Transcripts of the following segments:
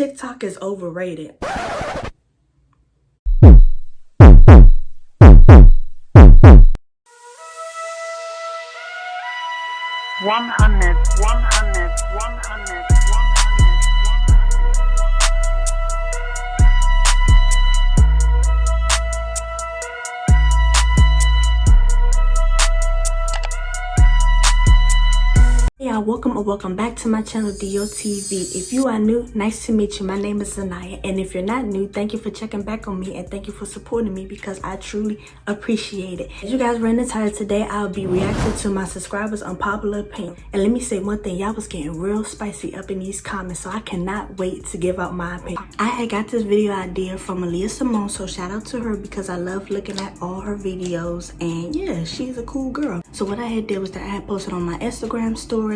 TikTok is overrated. 100. Yeah, welcome back to my channel, DOTV. If you are new, nice to meet you. My name is Zanaya, and if you're not new, thank you for checking back on me and thank you for supporting me because I truly appreciate it. As you guys read the title today, I'll be reacting to my subscribers' unpopular opinion. And let me say one thing, y'all was getting real spicy up in these comments, so I cannot wait to give out my opinion. I had got this video idea from Aaliyah Simone, so shout out to her because I love looking at all her videos, and yeah, she's a cool girl. So what I had did was that I had posted on my Instagram story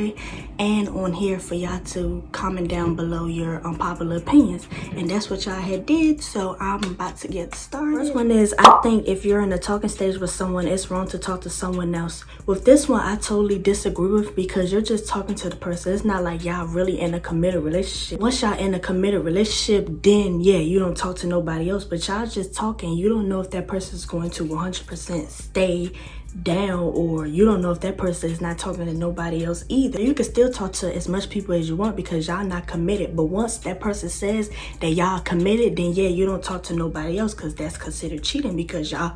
and on here for y'all to comment down below your unpopular opinions, and that's what y'all had did. So I'm about to get started. First one is, I think if you're in a talking stage with someone, it's wrong to talk to someone else. With this one, I totally disagree with, because you're just talking to the person. It's not like y'all really in a committed relationship. Once y'all in a committed relationship, then yeah, you don't talk to nobody else, but y'all just talking. You don't know if that person is going to 100% stay down, or you don't know if that person is not talking to nobody else either. You can still talk to as much people as you want because y'all not committed, but once that person says that y'all committed, then yeah, you don't talk to nobody else because that's considered cheating because y'all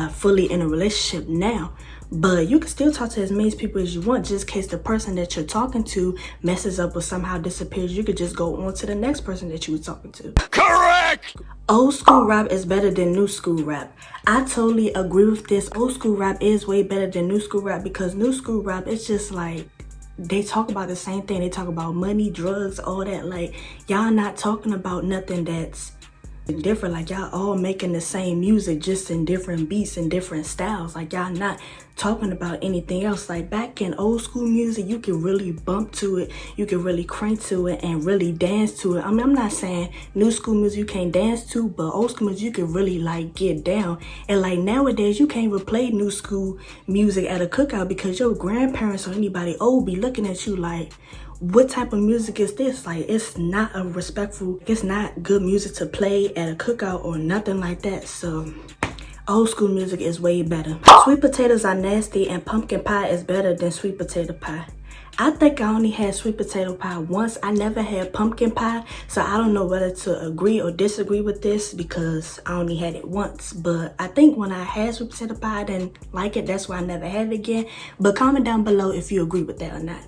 fully in a relationship now. But you can still talk to as many people as you want, just in case the person that you're talking to messes up or somehow disappears. You could just go on to the next person that you were talking to. Correct! Old school rap is better than new school rap. I totally agree with this. Old school rap is way better than new school rap because new school rap, it's just like they talk about the same thing. They talk about money, drugs, all that. Like, y'all not talking about nothing that's different. Like, y'all all making the same music, just in different beats and different styles. Like, y'all not talking about anything else. Like, back in old school music, you can really bump to it, you can really crank to it and really dance to it. I mean, I'm not saying new school music you can't dance to, but old school music you can really like get down. And like nowadays, you can't even play new school music at a cookout because your grandparents or anybody old be looking at you like, what type of music is this? Like, it's not a respectful, it's not good music to play at a cookout or nothing like that. So old school music is way better. Sweet potatoes are nasty and pumpkin pie is better than sweet potato pie. I think I only had sweet potato pie once. I never had pumpkin pie, so I don't know whether to agree or disagree with this because I only had it once. But I think when I had sweet potato pie, I didn't like it. That's why I never had it again. But comment down below if you agree with that or not.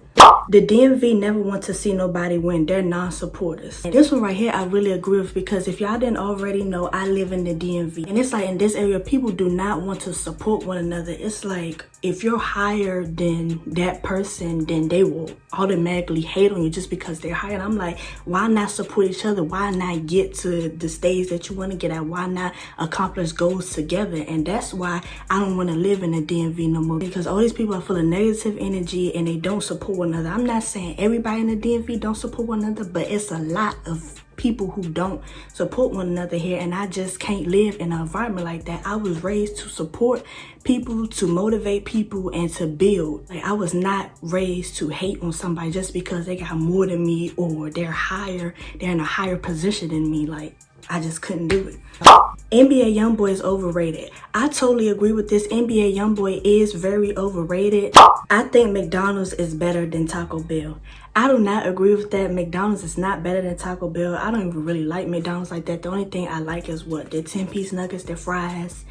The DMV never want to see nobody win. They're non-supporters. And this one right here, I really agree with, because if y'all didn't already know, I live in the DMV. And it's like in this area, people do not want to support one another. It's like if you're higher than that person, then they will automatically hate on you just because they're higher. And I'm like, why not support each other? Why not get to the stage that you want to get at? Why not accomplish goals together? And that's why I don't want to live in the DMV no more, because all these people are full of negative energy and they don't support one another. I'm not saying everybody in the DMV don't support one another, but it's a lot of people who don't support one another here, and I just can't live in an environment like that. I was raised to support people, to motivate people, and to build. Like, I was not raised to hate on somebody just because they got more than me or they're in a higher position than me. Like, I just couldn't do it. NBA Youngboy is overrated. I totally agree with this. NBA Youngboy is very overrated. I think McDonald's is better than Taco Bell. I do not agree with that. McDonald's is not better than Taco Bell. I don't even really like McDonald's like that. The only thing I like is what? Their 10-piece nuggets, their fries,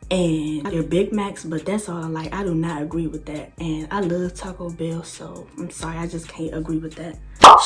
and their Big Macs, but that's all I like. I do not agree with that. And I love Taco Bell, so I'm sorry, I just can't agree with that.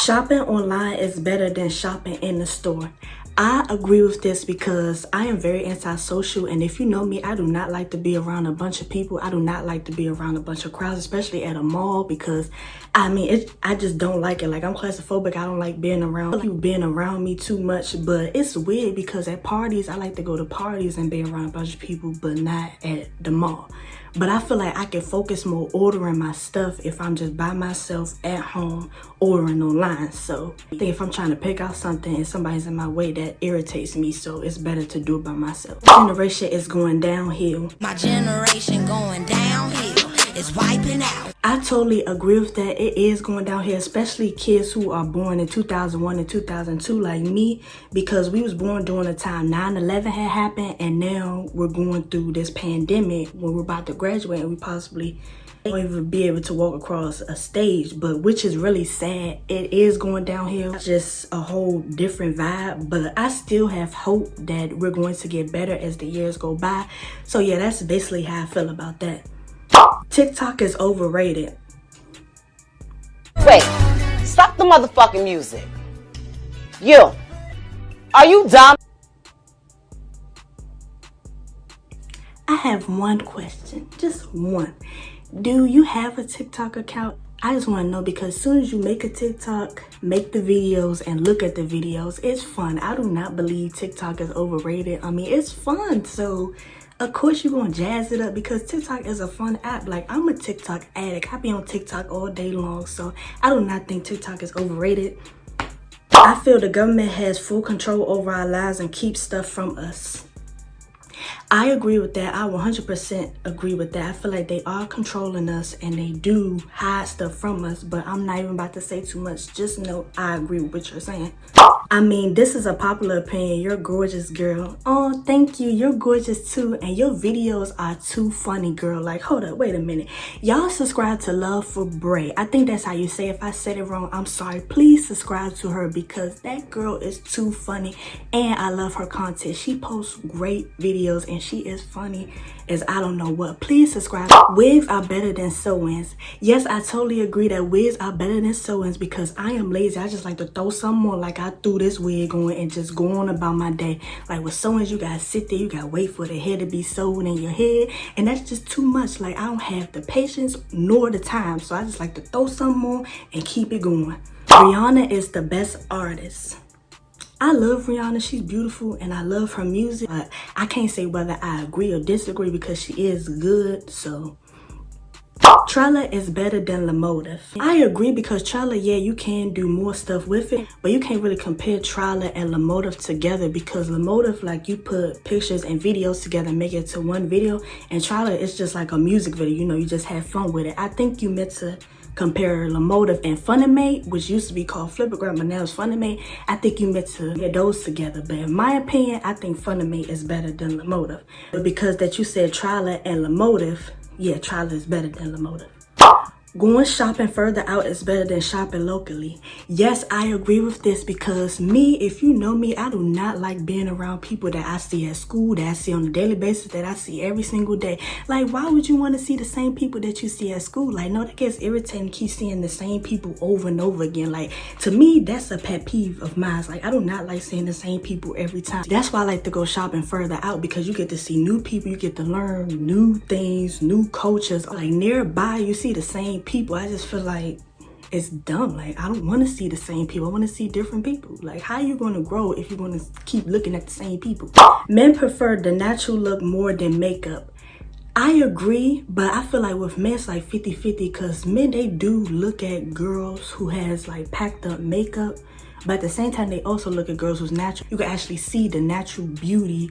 Shopping online is better than shopping in the store. I agree with this because I am very antisocial, and if you know me, I do not like to be around a bunch of people. I do not like to be around a bunch of crowds, especially at a mall, because I mean, I just don't like it. Like, I'm claustrophobic. I don't like being around people being around me too much. But it's weird because at parties, I like to go to parties and be around a bunch of people, but not at the mall. But I feel like I can focus more ordering my stuff if I'm just by myself at home ordering online. So I think if I'm trying to pick out something and somebody's in my way, that irritates me. So it's better to do it by myself. My generation is going downhill. My generation going downhill. is wiping out. I totally agree with that. It is going down here, especially kids who are born in 2001 and 2002 like me, because we was born during the time 9/11 had happened, and now we're going through this pandemic when we're about to graduate and we possibly won't even be able to walk across a stage, but which is really sad. It is going downhill, just a whole different vibe, but I still have hope that we're going to get better as the years go by. So yeah, that's basically how I feel about that. TikTok is overrated. Wait, stop the motherfucking music. You, are you dumb? I have one question, just one. Do you have a TikTok account? I just want to know, because as soon as you make a TikTok, make the videos and look at the videos, it's fun. I do not believe TikTok is overrated. I mean, it's fun, so of course you're gonna jazz it up because TikTok is a fun app. Like, I'm a TikTok addict. I be on TikTok all day long, so I do not think TikTok is overrated. I feel the government has full control over our lives and keeps stuff from us. I agree with that. I 100% agree with that. I feel like they are controlling us and they do hide stuff from us, but I'm not even about to say too much. Just know I agree with what you're saying. I mean, this is a popular opinion. You're gorgeous, girl. Oh, thank you. You're gorgeous too. And your videos are too funny, girl. Like, hold up, wait a minute. Y'all subscribe to Love for Bray. I think that's how you say it. If I said it wrong, I'm sorry. Please subscribe to her because that girl is too funny and I love her content. She posts great videos and she is funny as I don't know what. Please subscribe. Wigs are better than sew-ins. Yes, I totally agree that wigs are better than sew-ins because I am lazy. I just like to throw something on, like I threw this wig on and just go on about my day. Like with sew-ins, you gotta sit there, you gotta wait for the hair to be sewed in your head, and that's just too much. Like, I don't have the patience nor the time, so I just like to throw something on and keep it going. Rihanna is the best artist. I love Rihanna, she's beautiful and I love her music, but I can't say whether I agree or disagree because she is good. So Trella is better than Lamotive. I agree because Trella, yeah, you can do more stuff with it, but you can't really compare Trella and Lamotive together because Lamotive, like, you put pictures and videos together and make it to one video, and Trella is just like a music video, you know, you just have fun with it. I think you meant to compare Lamotive and Funimate, which used to be called Flipagram, but now it's Funimate. I think you meant to get those together, but in my opinion, I think Funimate is better than Lamotive. But because that you said Trella and Lamotive, yeah, Trella is better than Lamotive. Going shopping further out is better than shopping locally. Yes, I agree with this because me, if you know me, I do not like being around people that I see at school, that I see on a daily basis, that I see every single day. Like, why would you want to see the same people that you see at school? Like, no, that gets irritating to keep seeing the same people over and over again. Like, to me, that's a pet peeve of mine. Like, I do not like seeing the same people every time. That's why I like to go shopping further out, because you get to see new people, you get to learn new things, new cultures. Like, nearby, you see the same people. I just feel like it's dumb. Like, I don't want to see the same people. I want to see different people. Like, how you going to grow if you're going to keep looking at the same people? Men prefer the natural look more than makeup. I agree, but I feel like with men it's like 50-50 because men, they do look at girls who has like packed up makeup, but at the same time they also look at girls who's natural. You can actually see the natural beauty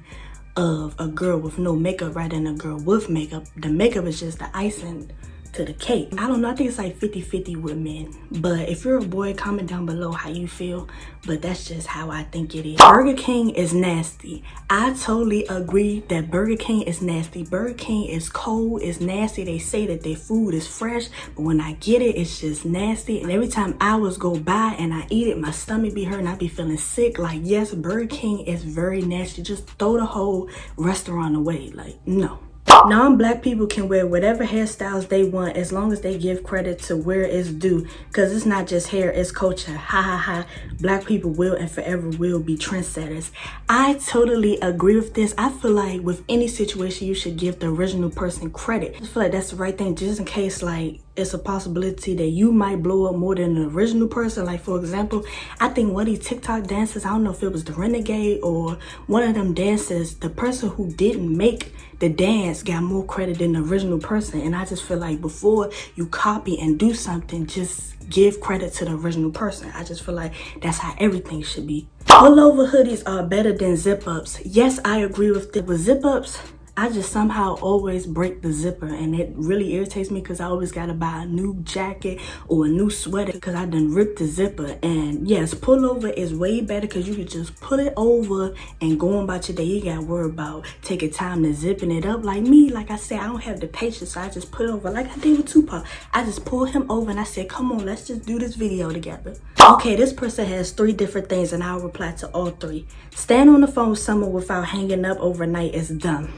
of a girl with no makeup rather than a girl with makeup. The makeup is just the icing to the cake. I don't know, I think it's like 50-50 with men, but if you're a boy, comment down below how you feel, but that's just how I think it is. Burger King is nasty. I totally agree that Burger King is nasty. Burger King is cold, it's nasty. They say that their food is fresh, but when I get it, it's just nasty, and every time hours go by and I eat it, my stomach be hurting, I be feeling sick. Like, yes, Burger King is very nasty. Just throw the whole restaurant away. Like, no. Non-black people can wear whatever hairstyles they want as long as they give credit to where it's due, because it's not just hair, it's culture. Ha ha ha. Black people will and forever will be trendsetters. I totally agree with this. I feel like with any situation you should give the original person credit. I feel like that's the right thing, just in case like it's a possibility that you might blow up more than the original person. Like, for example, I think one of these TikTok dancers, I don't know if it was the Renegade or one of them dancers, the person who didn't make the dance got more credit than the original person. And I just feel like before you copy and do something, just give credit to the original person. I just feel like that's how everything should be. Pullover hoodies are better than zip-ups. Yes, I agree with it. With zip-ups, I just somehow always break the zipper, and it really irritates me because I always gotta buy a new jacket or a new sweater because I done ripped the zipper. And yes, pullover is way better because you can just pull it over and go on about your day. You gotta worry about taking time to zipping it up. Like me, like I said, I don't have the patience, so I just put it over like I did with Tupac. I just pulled him over and I said, come on, let's just do this video together. Okay, this person has 3 different things and I'll reply to all 3. Stand on the phone with someone without hanging up overnight is dumb.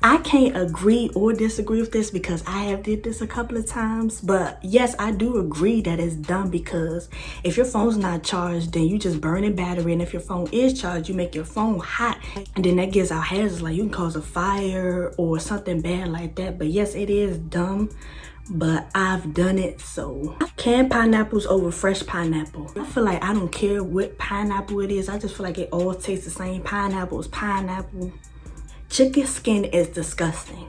I can't agree or disagree with this because I have did this a couple of times. But yes, I do agree that it's dumb because if your phone's not charged, then you just burning battery. And if your phone is charged, you make your phone hot. And then that gives out hazards, like you can cause a fire or something bad like that. But yes, it is dumb, but I've done it. So canned pineapples over fresh pineapple. I feel like I don't care what pineapple it is. I just feel like it all tastes the same. Pineapple is pineapple. Chicken skin is disgusting.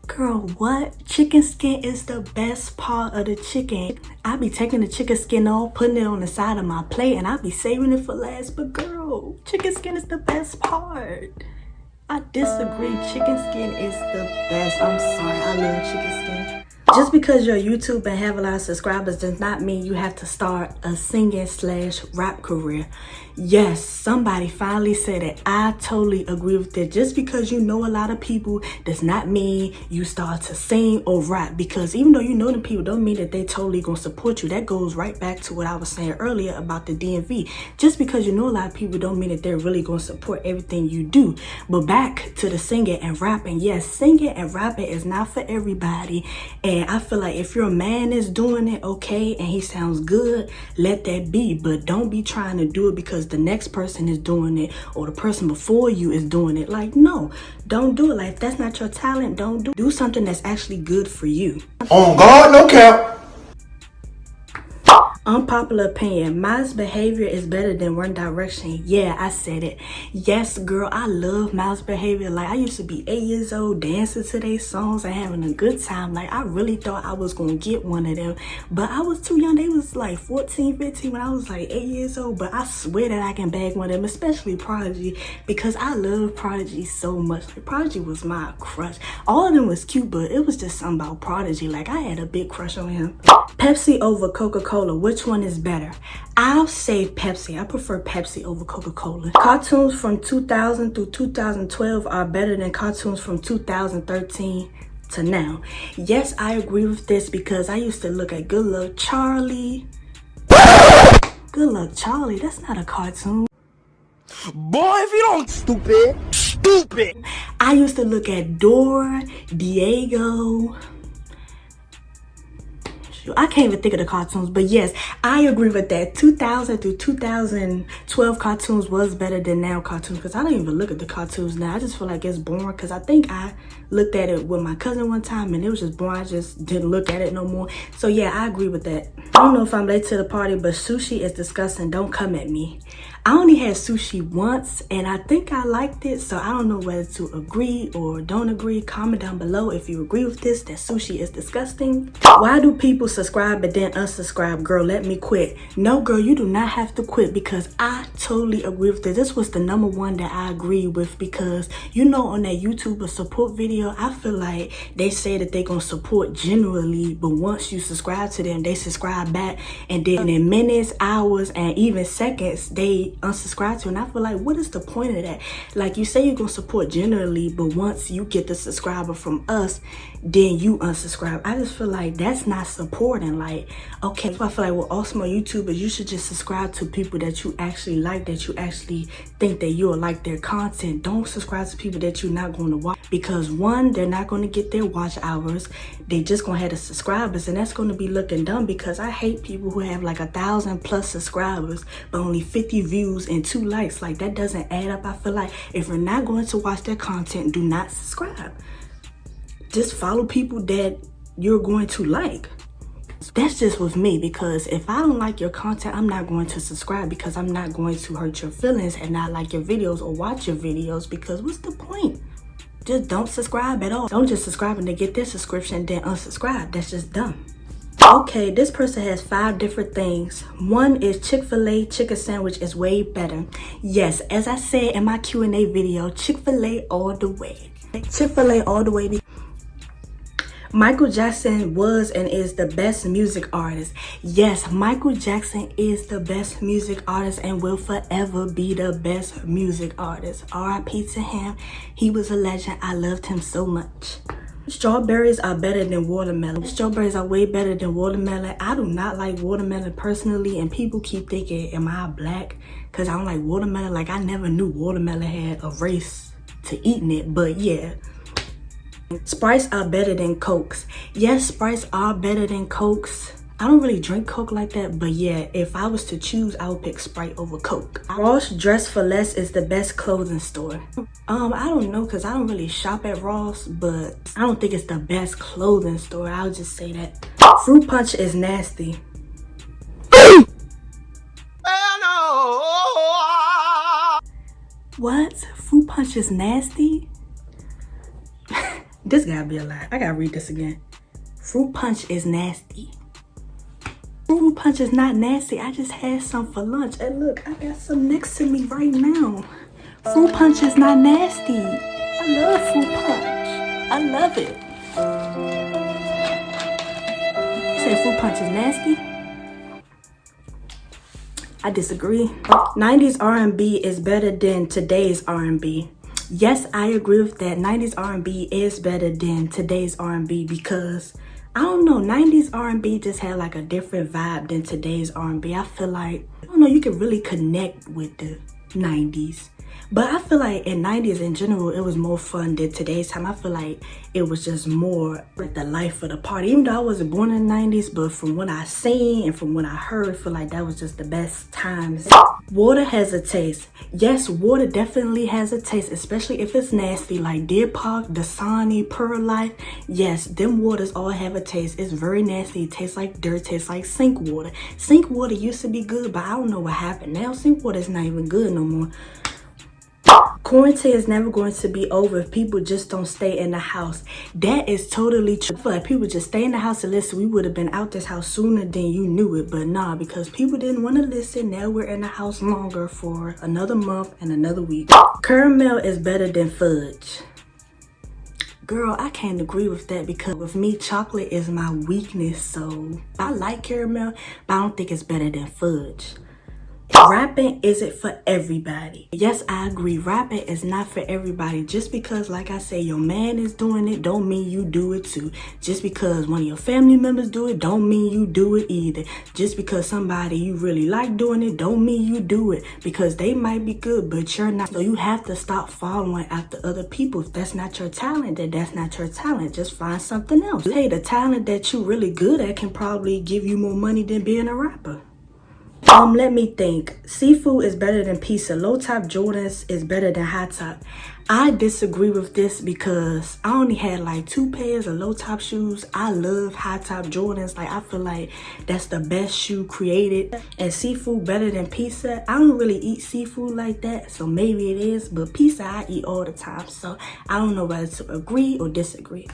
Girl, what? Chicken skin is the best part of the chicken. I be taking the chicken skin off, putting it on the side of my plate, and I be saving it for last. But girl, chicken skin is the best part. I disagree. Chicken skin is the best. I'm sorry. I love chicken skin. Just because you're a YouTuber and have a lot of subscribers does not mean you have to start a singing/rap career. Yes, somebody finally said it. I totally agree with that. Just because you know a lot of people does not mean you start to sing or rap. Because even though you know them people, don't mean that they totally gonna support you. That goes right back to what I was saying earlier about the DMV. Just because you know a lot of people don't mean that they're really gonna support everything you do. But back to the singing and rapping. Yes, singing and rapping is not for everybody. And I feel like if your man is doing it, okay, and he sounds good, let that be. But don't be trying to do it because the next person is doing it or the person before you is doing it. Like, no, don't do it. Like, if that's not your talent, don't do something that's actually good for you. On God, no cap. Unpopular opinion, Miles' behavior is better than One Direction. Yeah, I said it. Yes, girl, I love Miles' behavior. Like, I used to be 8 years old dancing to their songs and having a good time. Like, I really thought I was gonna get one of them, but I was too young. They was like 14, 15 when I was like 8 years old. But I swear that I can bag one of them, especially Prodigy, because I love Prodigy so much. Like, Prodigy was my crush. All of them was cute, but it was just something about Prodigy. Like, I had a big crush on him. Pepsi over Coca-Cola, which one is better? I'll say Pepsi. I prefer Pepsi over Coca-Cola. Cartoons from 2000 through 2012 are better than cartoons from 2013 to now. Yes, I agree with this because I used to look at Good Luck Charlie. Good Luck Charlie, that's not a cartoon. Boy, if you don't stupid. I used to look at Dora, Diego. I can't even think of the cartoons, but yes, I agree with that. 2000 through 2012 cartoons was better than now cartoons because I don't even look at the cartoons now. I just feel like it's boring because I think I looked at it with my cousin one time and it was just boring. I just didn't look at it no more. So yeah, I agree with that. I don't know if I'm late to the party, but sushi is disgusting. Don't come at me. I only had sushi once and I think I liked it, so I don't know whether to agree or don't agree. Comment down below if you agree with this, that sushi is disgusting. Why do people subscribe but then unsubscribe? Girl, let me quit. No, girl, you do not have to quit because I totally agree with this. This was the #1 that I agree with because, you know, on that YouTuber support video, I feel like they say that they gonna support generally, but once you subscribe to them, they subscribe back, and then in minutes, hours, and even seconds, they unsubscribe to. And I feel like, what is the point of that? Like, you say you're gonna support generally, but once you get the subscriber from us, then you unsubscribe. I just feel like that's not supporting. Like, okay, so I feel like with all small YouTubers, you should just subscribe to people that you actually like, that you actually think that you'll like their content. Don't subscribe to people that you're not going to watch, because one, they're not going to get their watch hours. They just gonna have the subscribers, and that's going to be looking dumb because I hate people who have like 1,000+ subscribers but only 50 views and 2 likes. Like, that doesn't add up. I feel like if you're not going to watch their content, do not subscribe. Just follow people that you're going to like. That's just with me, because if I don't like your content, I'm not going to subscribe because I'm not going to hurt your feelings and not like your videos or watch your videos, because what's the point? Just don't subscribe at all. Don't just subscribe and then get their subscription then unsubscribe. That's just dumb. Okay, this person has 5 different things. One is Chick-fil-A chicken sandwich is way better. Yes, as I said in my Q&A video, Chick-fil-A all the way. Chick-fil-A all the way. Michael Jackson was and is the best music artist. Yes, Michael Jackson is the best music artist and will forever be the best music artist. R.I.P. to him. He was a legend. I loved him so much. Strawberries are better than watermelon. Strawberries are way better than watermelon. I do not like watermelon personally, and people keep thinking, am I black? Because I don't like watermelon. Like, I never knew watermelon had a race to eating it, but yeah. Sprites are better than Cokes. Yes, Sprites are better than Cokes. I don't really drink Coke like that, but yeah, if I was to choose, I would pick Sprite over Coke. Ross Dress for Less is the best clothing store. I don't know, because I don't really shop at Ross, but I don't think it's the best clothing store. I'll just say that. Fruit Punch is nasty. What? Fruit Punch is nasty? This gotta be a lie. I gotta read this again. Fruit Punch is nasty. Fruit Punch is not nasty. I just had some for lunch. And look, I got some next to me right now. Fruit Punch is not nasty. I love Fruit Punch. I love it. You say Fruit Punch is nasty? I disagree. 90s R&B is better than today's R&B. Yes, I agree with that. 90s R&B is better than today's R&B because, I don't know, 90s R&B just had like a different vibe than today's R&B. I feel like, I don't know, you can really connect with the 90s. But I feel like in 90s in general, it was more fun than today's time. I feel like it was just more like the life of the party. Even though I wasn't born in the 90s, but from what I seen and from what I heard, I feel like that was just the best times. Water has a taste. Yes, water definitely has a taste, especially if it's nasty, like Deer Park, Dasani, Pearl Life. Yes, them waters all have a taste. It's very nasty. It tastes like dirt, tastes like sink water. Sink water used to be good, but I don't know what happened. Now sink water is not even good no more. Quarantine is never going to be over if people just don't stay in the house. That is totally true. I feel like people just stay in the house and listen. We would have been out this house sooner than you knew it. But nah, because people didn't want to listen. Now we're in the house longer for another month and another week. Caramel is better than fudge. Girl, I can't agree with that because with me, chocolate is my weakness. So I like caramel, but I don't think it's better than fudge. Rapping isn't for everybody. Yes, I agree. Rapping is not for everybody. Just because, like I say, your man is doing it, don't mean you do it too. Just because one of your family members do it, don't mean you do it either. Just because somebody you really like doing it, don't mean you do it. Because they might be good, but you're not. So you have to stop following after other people. If that's not your talent, then that's not your talent. Just find something else. Hey, the talent that you're really good at can probably give you more money than being a rapper. Let me think. Seafood is better than pizza. Low top Jordans is better than high top. I disagree with this because I only had like 2 pairs of low top shoes. I love high top Jordans. Like, I feel like that's the best shoe created. And seafood better than pizza. I don't really eat seafood like that, so maybe it is. But pizza I eat all the time, so I don't know whether to agree or disagree.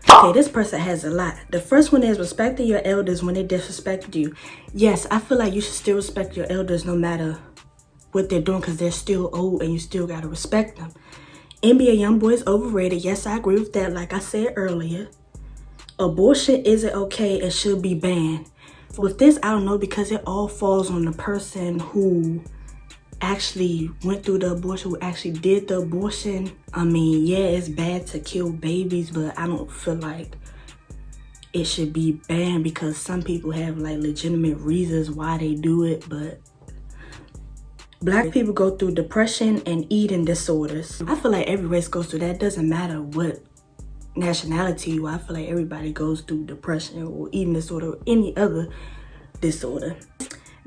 Okay, this person has a lot. The first one is respecting your elders when they disrespect you. Yes, I feel like you should still respect your elders no matter what they're doing because they're still old and you still gotta respect them. NBA YoungBoy is overrated. Yes, I agree with that. Like I said earlier, abortion isn't okay and should be banned. With this, I don't know because it all falls on the person who actually went through the abortion, who actually did the abortion. I mean, yeah, it's bad to kill babies, but I don't feel like it should be banned because some people have like legitimate reasons why they do it. But Black people go through depression and eating disorders. I feel like every race goes through that. It doesn't matter what nationality you are. I feel like everybody goes through depression or eating disorder or any other disorder.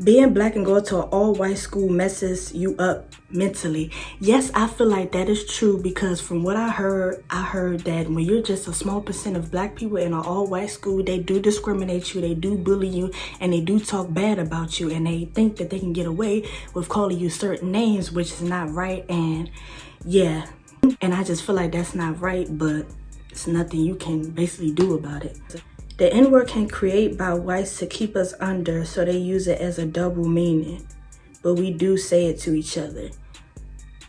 Being Black and going to an all-white school messes you up mentally. Yes, I feel like that is true because from what I heard that when you're just a small percent of Black people in an all-white school, they do discriminate you, they do bully you, and they do talk bad about you, and they think that they can get away with calling you certain names, which is not right. And yeah, and I just feel like that's not right, but it's nothing you can basically do about it. The N-word can create by whites to keep us under, so they use it as a double meaning. But we do say it to each other.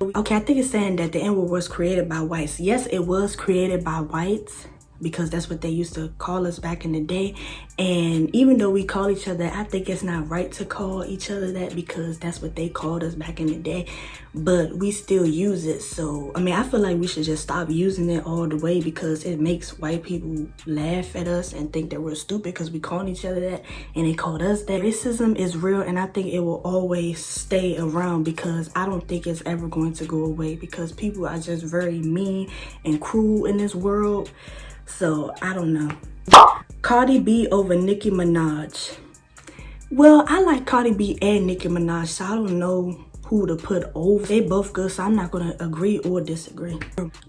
Okay, I think it's saying that the N-word was created by whites. Yes, it was created by whites, because that's what they used to call us back in the day. And even though we call each other, I think it's not right to call each other that, because that's what they called us back in the day. But we still use it. So I mean, I feel like we should just stop using it all the way, because it makes white people laugh at us and think that we're stupid because we call each other that and they called us that. Racism is real, and I think it will always stay around, because I don't think it's ever going to go away, because people are just very mean and cruel in this world. So I don't know. Cardi B over Nicki Minaj. Well, I like Cardi B and Nicki Minaj, so I don't know who to put over. They both good, so I'm not gonna agree or disagree.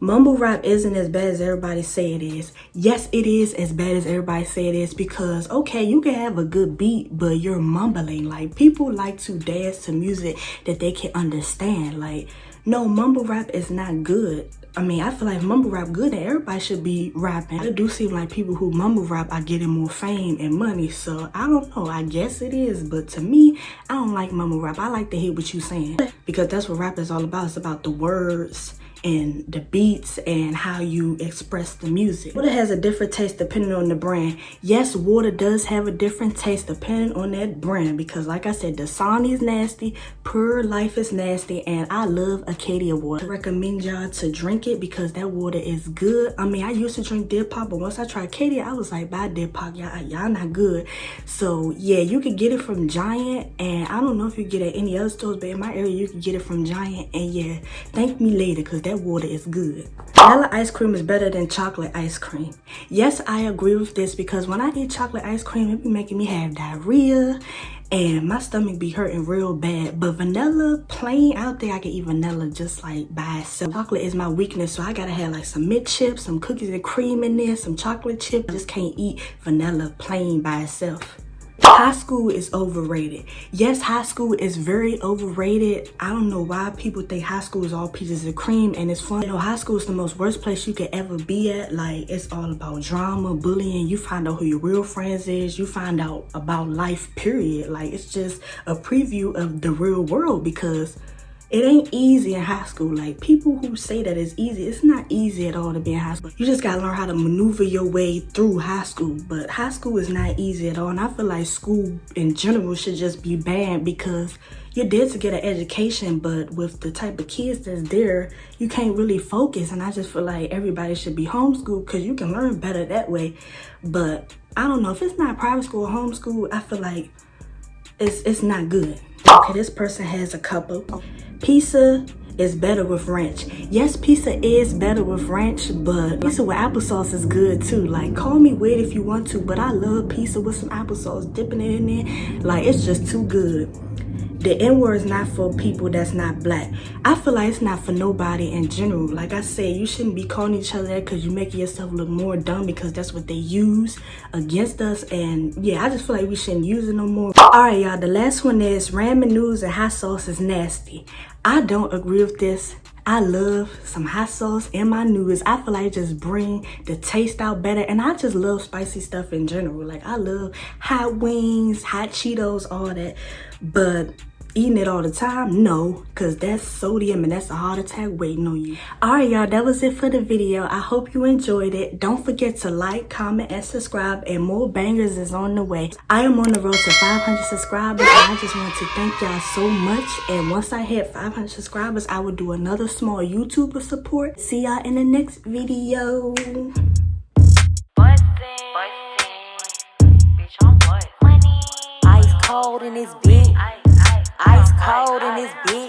Mumble rap isn't as bad as everybody say it is. Yes, it is as bad as everybody say it is, because okay, you can have a good beat, but you're mumbling. Like, people like to dance to music that they can understand. Like, no, mumble rap is not good. I mean, I feel like mumble rap good and everybody should be rapping. It do seem like people who mumble rap are getting more fame and money. So I don't know, I guess it is. But to me, I don't like mumble rap. I like to hear what you saying, because that's what rap is all about. It's about the words and the beats and how you express the music. Water has a different taste depending on the brand. Yes, water does have a different taste depending on that brand, because like I said, Dasani is nasty, Pure Life is nasty, and I love Acadia water. I recommend y'all to drink it because that water is good. I mean, I used to drink Deer Pop, but once I tried Acadia, I was like, bye Deer Pop, y'all not good. So yeah, you can get it from Giant, and I don't know if you get it at any other stores, but in my area you can get it from Giant. And yeah, thank me later, because that water is good. Vanilla ice cream is better than chocolate ice cream. Yes, I agree with this, because when I eat chocolate ice cream, it be making me have diarrhea and my stomach be hurting real bad. But vanilla plain, I don't think I can eat vanilla just like by itself. Chocolate is my weakness, so I gotta have like some mint chips, some cookies and cream in there, some chocolate chips. I just can't eat vanilla plain by itself. High school is overrated. Yes, high school is very overrated. I don't know why people think high school is all peaches and cream, and it's fun. You know, high school is the most worst place you could ever be at. Like, it's all about drama, bullying. You find out who your real friends is. You find out about life, period. Like, it's just a preview of the real world, because it ain't easy in high school. Like, people who say that it's easy, it's not easy at all to be in high school. You just gotta learn how to maneuver your way through high school. But high school is not easy at all. And I feel like school in general should just be banned, because you're there to get an education, but with the type of kids that's there, you can't really focus. And I just feel like everybody should be homeschooled, because you can learn better that way. But I don't know, if it's not private school or homeschool, I feel like it's not good. Okay, this person has a couple. Pizza is better with ranch. Yes, pizza is better with ranch, but pizza with applesauce is good too. Like, call me weird if you want to, but I love pizza with some applesauce, dipping it in there. Like, it's just too good. The N-word is not for people that's not black. I feel like it's not for nobody in general. Like I said, you shouldn't be calling each other that, because you're making yourself look more dumb, because that's what they use against us. And yeah, I just feel like we shouldn't use it no more. All right, y'all, the last one is ramen noodles and hot sauce is nasty. I don't agree with this. I love some hot sauce in my noodles. I feel like it just bring the taste out better. And I just love spicy stuff in general. Like, I love hot wings, hot Cheetos, all that. But eating it all the time, no, because that's sodium and that's a heart attack waiting on you. All right, y'all, that was it for the video. I hope you enjoyed it. Don't forget to like, comment, and subscribe, and more bangers is on the way. I am on the road to 500 subscribers, and I just want to thank y'all so much. And once I hit 500 subscribers, I will do another small YouTuber support. See y'all in the next video. Ice cold in this bitch. Ice cold in this bitch.